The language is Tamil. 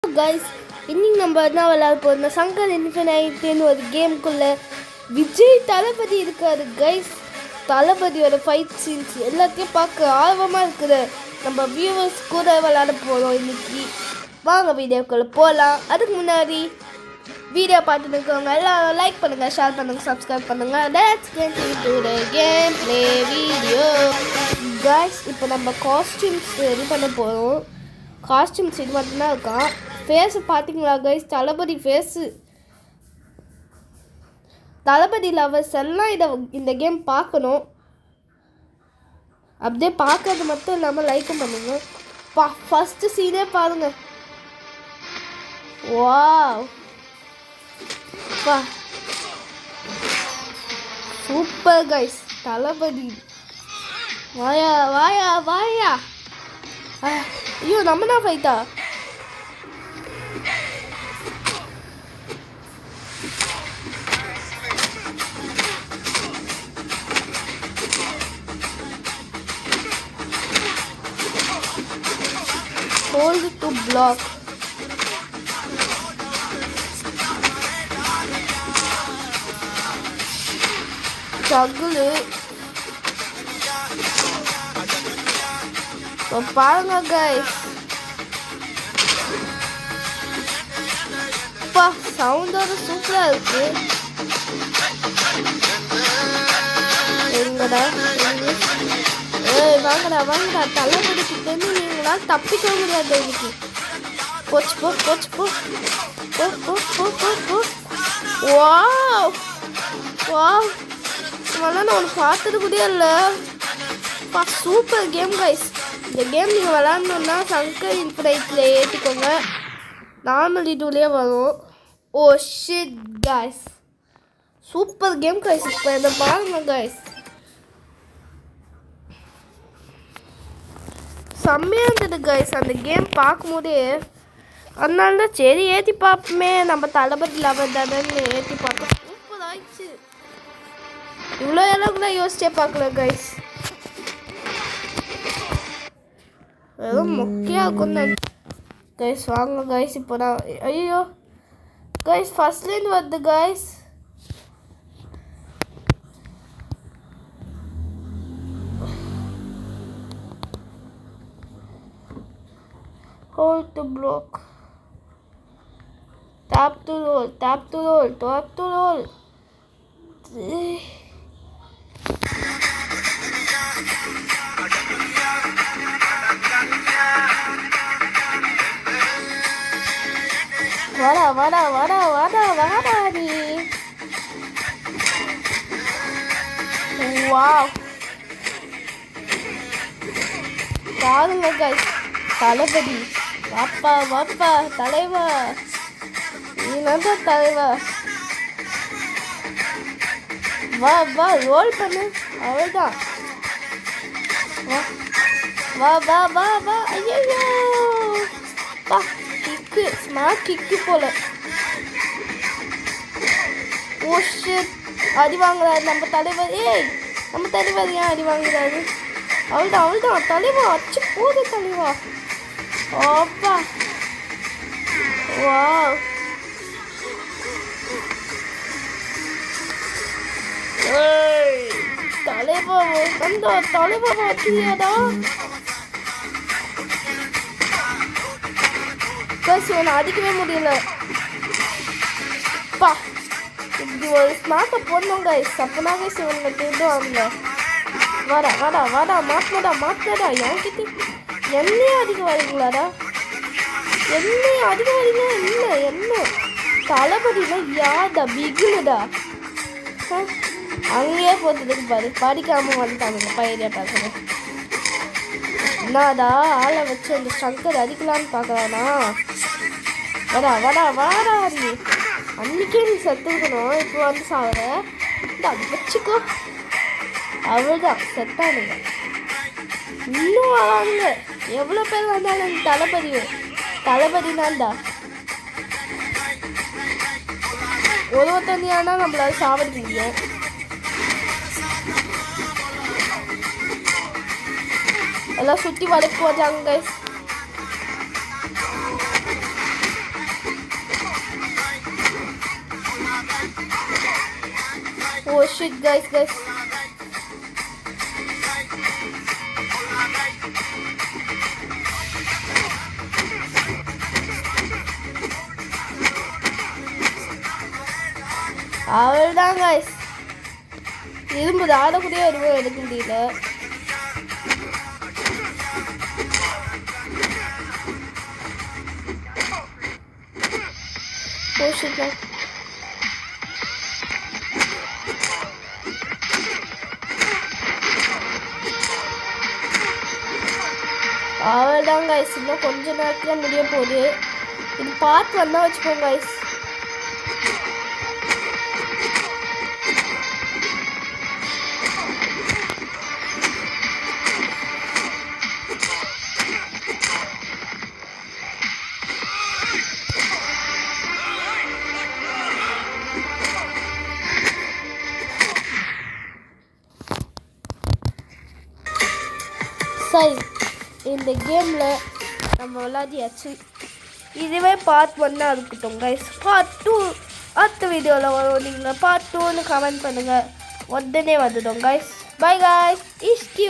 கைஸ், இன்னைக்கு நம்ம என்ன விளையாட போகிறோம்? சங்கர் இன்ஃபினைட்னு ஒரு கேமுக்குள்ள விஜய் தளபதி இருக்காரு கைஸ். தளபதியோட ஃபைட் சீன்ஸ் எல்லாத்தையும் பார்க்க ஆர்வமாக இருக்குது. நம்ம வியூவர்ஸ் கூட விளையாட போகிறோம் இன்னைக்கு. வாங்க வீடியோக்குள்ளே போகலாம். அதுக்கு முன்னாடி வீடியோ பார்த்துட்டு இருக்கவங்க எல்லாம் லைக் பண்ணுங்கள், ஷேர் பண்ணுங்கள், சப்ஸ்கிரைப் பண்ணுங்கள். Let's get into the game play video. Guys, இப்போ நம்ம காஸ்டியூம்ஸ் ரெடி பண்ண போகிறோம். காஸ்டியூம்ஸ் இது மட்டும்தான் இருக்கான். ஃபேஸு பார்த்தீங்களா கைஸ்? தளபதி ஃபேஸு. தளபதி லவர்ஸ் எல்லாம் இந்த கேம் பார்க்கணும். அப்படியே பார்க்கறது மட்டும் இல்லாமல் லைக்கும் பண்ணுங்க. ஃபஸ்ட்டு சீனே பாருங்க. Wow, super guys. தளபதி வாயா வாயா வாயா. ஐயோ, நம்ம தான் ஃபைட்டா? Hold to block. Juggle. பாருங்க கைஸ், சவுண்டோட சூப்பரா இருக்கு. எங்கடா வாங்கடா வாங்கடா. தளபதி கிட்ட நீங்களா தப்பிக்க முடியாது. இன்னைக்கு போச்சு போ போச்சு போ போ போ போ போ போ. வாவ் வாவ், இதெல்லாம் நான் உனக்கு பார்த்தது கூட இல்லை. Super game guys. இந்த கேம் நீங்கள் விளாட்ணுன்னா சங்கர் இன்ஃபினைட்டில் ஏற்றிக்கோங்க. நார்மல் இதுலேயே வரும். Oh shit guys, super game guys. இப்போ இதை பாருங்க கைஸ், செம்மையாக இருந்தது கைஸ் அந்த கேம் பார்க்கும்போதே. அதனால தான் சரி ஏற்றி பார்ப்போமே, நம்ம தளபதி லவர் தானேன்னு ஏற்றி பார்த்தோம். சூப்பர் ஆயிடுச்சு. இவ்வளோ எல்லாம் கூட யோசிச்சே பார்க்கல கைஸ். வெறும் மொக்கையாக இருக்கும் கைஸ். வாங்க கைஸ், இப்போ நான் ஐயோ கைஸ் ஃபர்ஸ்ட்லேருந்து வருது guys. Hold to block. Tap to roll, tap to roll, tap to roll. வாடா வாடா வாடா வாடா வாடா நீ. வாவ், பாருங்க கைஸ், தளபதி வாப்பா வாப்பா. தலைவா, நீ தான் தலைவா. வா வா, ரோல் பண்ணு, அவ்வளோதான். வா வா வா வா. ஐயோ வா, கிக்கு, ஸ்மார்ட் கிக்கு போல. ஓ ஷிட், அடி வாங்குறாரு நம்ம தலைவர். ஏய், நம்ம தலைவர் ஏன் அடி வாங்குறாரு? அவ்வளோதான் அவ்வளோதான், தலைவா அச்சு போது தலைவா. ஓப்பா வாவ். தலைவா அந்த தலைவா வச்சியாடா கைஸ். இவனை அடிக்கவே முடியல. இப்படி ஒரு ஸ்மார்ட்டை போடணும் கைஸ். அப்போனா கைஸ் இவனுங்க திருடுவாங்க. வாடா வாடா வாடா, மாட்டினடா மாட்டினடா. என்கிட்ட என்னையும் அதிகம் வரீங்களாடா? என்னையும் அதிகம் வரீங்க? இல்லை என்ன தளபதினா யார்டா? பிகிலுடா. அங்கேயே போட்டதுக்கு பாரு, படிக்காம வந்துட்டாங்க பயிரியா பார்க்கணும். என்னடா ஆளை வச்சு அந்த சங்கர் அடிக்கலான்னு பார்க்கறானா? வாடா வாடா வாடா. நீ அன்னைக்கே நீ செத்துக்கணும், இப்போ வந்து சாவர. வச்சுக்கோ, அவ்வளோதான், செத்தானுங்க. இன்னும் வராங்க. எவ்வளோ பேர் வந்தாலும் தளபதினான்டா. ஒருத்தனியானா நம்மளால சாவடிக்க முடியும். எல்லாம் சுற்றி வளைக்கு வந்தாங்க கைஸ். ஓ ஷிட் கைஸ் அவ்வளோதான் கைஸ். இரும்பு ஆடக்கூடிய எதுவும் எடுக்க முடியல. அவ்வளோதான் கைஸ். இன்னும் கொஞ்ச நேரத்தில் முடிய போகுது. இது பார்த்து வந்தால் வச்சுக்கோங்க கைஸ். சரி, இந்த கேமில் நம்ம விளையாடியாச்சு. இதுவே பார்ட் 1 இருக்கட்டும் கைஸ். பார்ட் 2 அடுத்த வீடியோவில் வரும். நீங்கள் பார்ட் 2ன்னு கமெண்ட் பண்ணுங்கள். உடனே வந்துடும் கைஸ். Bye guys. இஷ்டி